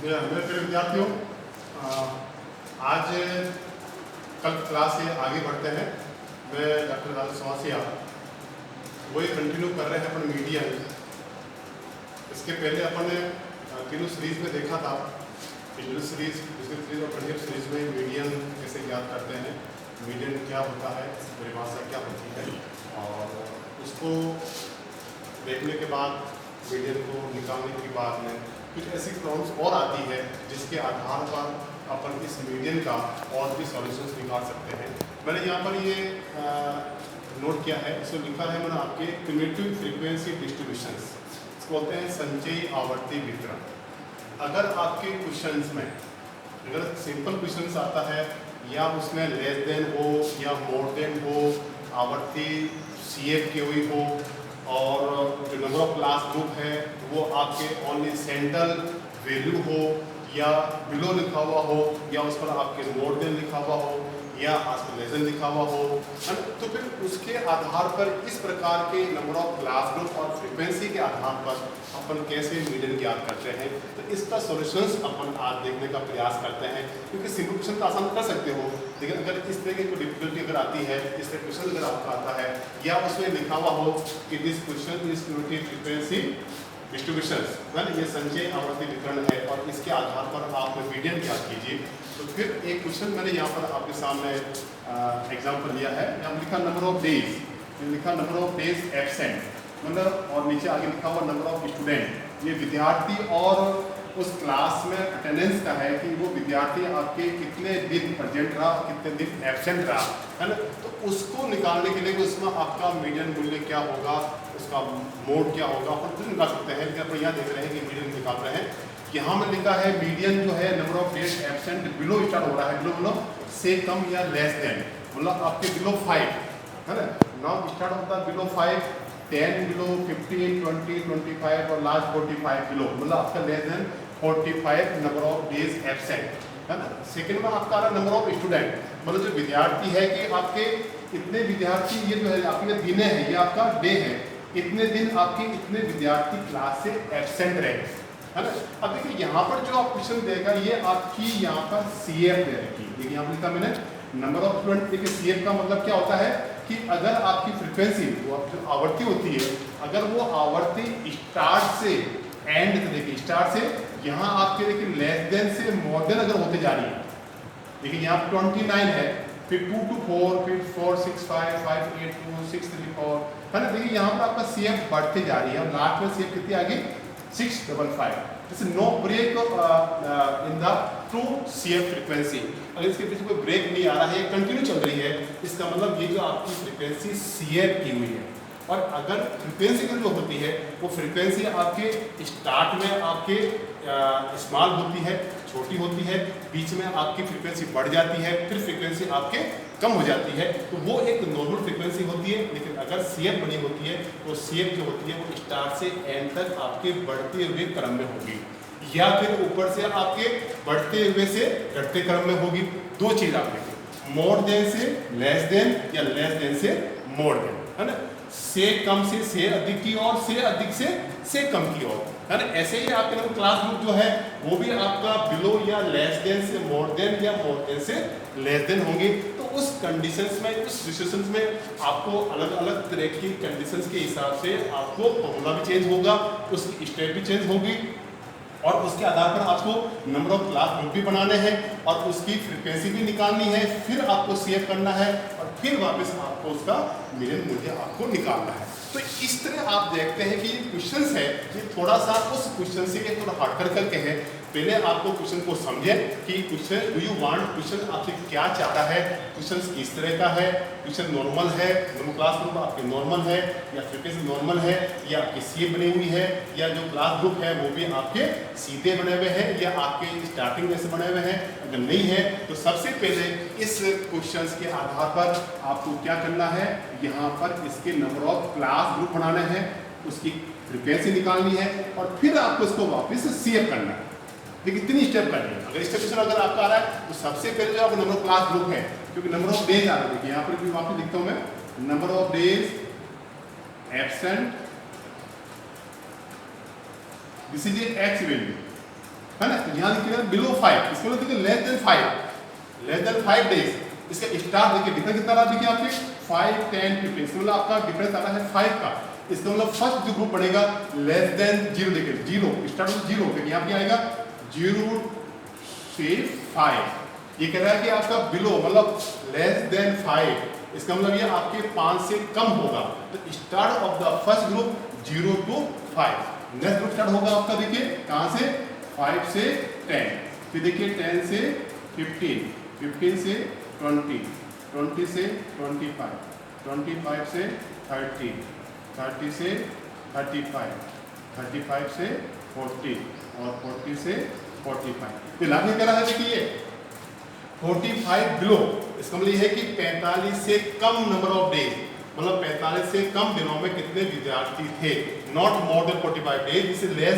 मेरे प्रिय विद्यार्थियों, आज कल क्लास से आगे बढ़ते हैं। मैं डॉक्टर राजू सवासिया वही कंटिन्यू कर रहे हैं अपन मीडियन। इसके पहले अपन ने तीनों सीरीज में देखा था, इंट्रोडक्शन सीरीज, बिजनेस सीरीज और कंटिन्यू सीरीज में मीडियन कैसे याद करते हैं, मीडियन क्या होता है, परिभाषा क्या होती है, और उसको देखने के बाद मीडियन को निकालने के बाद में कुछ ऐसी प्रॉब्लम्स और आती है जिसके आधार पर अपन इस मीडियन का और भी सॉल्यूशंस निकाल सकते हैं। मैंने यहाँ पर ये नोट किया है, इसमें लिखा है मैंने आपके क्यूमुलेटिव फ्रीक्वेंसी डिस्ट्रीब्यूशंस, इसको बोलते हैं संचयी आवर्ती वितरण। अगर आपके क्वेश्चंस में अगर सिंपल क्वेश्चंस आता है या उसमें लेस देन हो या मोर देन हो, आवर्ती CF की हुई हो, और जो नंबर ऑफ क्लास ग्रुप है वो आपके ओनली सेंट्रल वैल्यू हो या बिलो लिखा हुआ हो या उस पर आपके मोर देन लिखा हुआ हो या आपके लेस देन लिखा हुआ हो, तो फिर उसके आधार पर इस प्रकार के नंबर ऑफ क्लास ग्रुप और फ्रीक्वेंसी के आधार पर अपन कैसे मीडियन ज्ञात करते हैं। तो इसका सॉल्यूशंस अपन आज देखने का प्रयास करते हैं, क्योंकि सिंपल क्वेश्चन तो आसान कर सकते हो, लेकिन अगर इस तरह की कोई डिफिकल्टी अगर आती है, इस तरह क्वेश्चन अगर आपका आता है या उसमें लिखा हुआ हो कि this question is cumulative frequency distributions, ये संचय आवर्ती वितरण है और इसके आधार पर आप मीडियन ज्ञात कीजिए। तो फिर एक क्वेश्चन मैंने यहाँ पर आपके सामने एग्जाम्पल लिया है, यहाँ लिखा नंबर ऑफ डेज, लिखा नंबर ऑफ डेज एब्सेंट, मतलब और नीचे आगे लिखा हुआ नंबर ऑफ स्टूडेंट। ये विद्यार्थी और उस क्लास में अटेंडेंस का है कि वो विद्यार्थी आपके कितने दिन प्रेजेंट रहा, कितने दिन एब्सेंट रहा, है ना। तो उसको निकालने के लिए उसमें आपका मीडियन मूल्य क्या होगा, उसका मोड क्या होगा, अपन खुद निकाल सकते हैं। लेकिन अपन यहाँ देख रहे हैं कि मीडियन निकाल रहे हैं। यहाँ में लिखा है मीडियन जो है number of days absent below start हो रहा है, बिलो मतलब से कम या लेस देन, मतलब आपके बिलो 5 है ना। नाउ स्टार्ट होता है बिलो 5, 10 बिलो, 15, 20, 25 और लास्ट 45 बिलो, मतलब आपका less than 45 number of days absent, है ना। सेकंड में आपका आ रहा नंबर ऑफ स्टूडेंट, मतलब जो विद्यार्थी है कि आपके इतने विद्यार्थी, ये जो है आपके दिन है, ये आपका डे है, इतने दिन आपके इतने विद्यार्थी क्लास से एब्सेंट रहे, है ना। अब देखिए यहाँ पर जो आप क्वेश्चन देगा ये आपकी यहाँ पर CF दे रखी है, देखिए यहाँ पर लिखा मैंने नंबर ऑफ स्टूडेंट। देखिए CF का मतलब क्या होता है कि अगर आपकी फ्रीक्वेंसी वो जो आवर्ती होती है, अगर वो आवर्ती स्टार्ट से एंड तक, देखिए स्टार्ट से यहाँ आपके देखिए लेस देन से मोर देन अगर होते जा रही है, देखिए यहाँ 29 है, फिर 2 to 4, फिर 4 6 5 5 8 2 6 3 4, है ना। देखिए यहाँ पर आपका CF बढ़ते जा रही है और लास्ट में CF कितनी आ गई 655। This is no break in the true CF frequency. अगर इसके पीछे कोई ब्रेक नहीं आ रहा है, कंटिन्यू चल रही है, इसका मतलब ये जो आपकी फ्रीक्वेंसी CF की हुई है। और अगर फ्रीक्वेंसी जो होती है वो फ्रीक्वेंसी आपके स्टार्ट में आपके स्मॉल होती है, छोटी होती है, बीच में आपकी फ्रीक्वेंसी बढ़ जाती है, फिर फ्रीक्वेंसी आपके कम हो जाती है, तो वो एक नॉर्मल फ्रीक्वेंसी होती है। लेकिन अगर CF बनी होती है तो CF जो होती है वो स्टार्ट से एंड तक आपके बढ़ते हुए क्रम में होगी, या फिर ऊपर से आपके बढ़ते हुए से घटते क्रम में होगी। दो चीज आप देखिए, मोर देन से लेस देन या लेस देन से मोर देन, है ना। से कम से अधिक की ओर, से अधिक से कम की ओर, है ना। ऐसे ही आपके क्लास ग्रुप जो है वो भी आपका बिलो या लेस देन से मोर देन या मोर देन से लेस देन होंगे। तो उस कंडीशंस में, उस सिचुएशंस में आपको अलग अलग तरह की कंडीशंस के हिसाब से आपको फॉर्मूला भी चेंज होगा, उसकी स्टेप भी चेंज होगी, और उसके आधार पर आपको नंबर ऑफ क्लास ग्रुप भी बनाने हैं और उसकी फ्रीक्वेंसी भी निकालनी है, फिर आपको CF करना है और फिर वापस आपको उसका मीडियन मूल्य आपको निकालना है। तो इस तरह आप देखते हैं कि ये क्वेश्चंस है, ये थोड़ा सा उस क्वेश्चन से ये थोड़ा हटकर करके है। पहले आपको क्वेश्चन को समझें कि question do you want, question आपसे क्या चाहता है, क्वेश्चन किस तरह का है, क्वेश्चन नॉर्मल है, नॉर्मल क्लास ग्रुप आपके नॉर्मल है या फ्रीक्वेंसी नॉर्मल है, या आपकी CF बनी हुई है, या जो क्लास ग्रुप है वो भी आपके सीधे बने हुए हैं या आपके स्टार्टिंग में से बने हुए हैं। अगर नहीं है तो सबसे पहले इस क्वेश्चंस के आधार पर आपको क्या करना है, यहाँ पर इसके नंबर ऑफ क्लास ग्रुप बनाने हैं, उसकी फ्रीक्वेंसी निकालनी है और फिर आपको इसको वापस CF करना है। देखिए इतनी स्टेप करनी है। अगर स्टेप अगर आपका आ रहा है तो सबसे पहले जो आपका नंबर ऑफ क्लास ग्रुप है, क्योंकि नंबर ऑफ डेज आ रहा है, देखिए यहाँ पर भी वापस लिखता हूँ मैं, number of days absent, this is a X value, है ना। तो यहाँ लिखिए बिलो 5, इसको देखिए लेस देन 5 डेज। इसका स्टार देखिए डिफरेंस कितना रहा, देखिए आपके 5, 10, 15, इसका मतलब आपका डिफरेंस आ रहा है 5 का। इसका मतलब फर्स्ट जो ग्रुप पड़ेगा लेस देन 0, देखिए 0 स्टार्ट में 0, फिर यहाँ पे आएगा 0 से 5। ये कह रहा है कि आपका बिलो मतलब लेस देन 5, इसका मतलब ये आपके 5 से कम होगा। तो start of the first group 0 to 5। Next group start होगा आपका देखिए कहाँ से, 5 से 10, फिर देखिए 10 से 15, 15 से 20, 20 से 25, 25 से 30, 30 से 35, 35 से 40 और 40 से 45। तो लाभ क्या रहा है देखिए 45 बिलो, इसका मतलब ये है कि 45 से कम नंबर ऑफ डेज, मतलब 45 से कम दिनों में कितने विद्यार्थी थे, not more than 45 days, less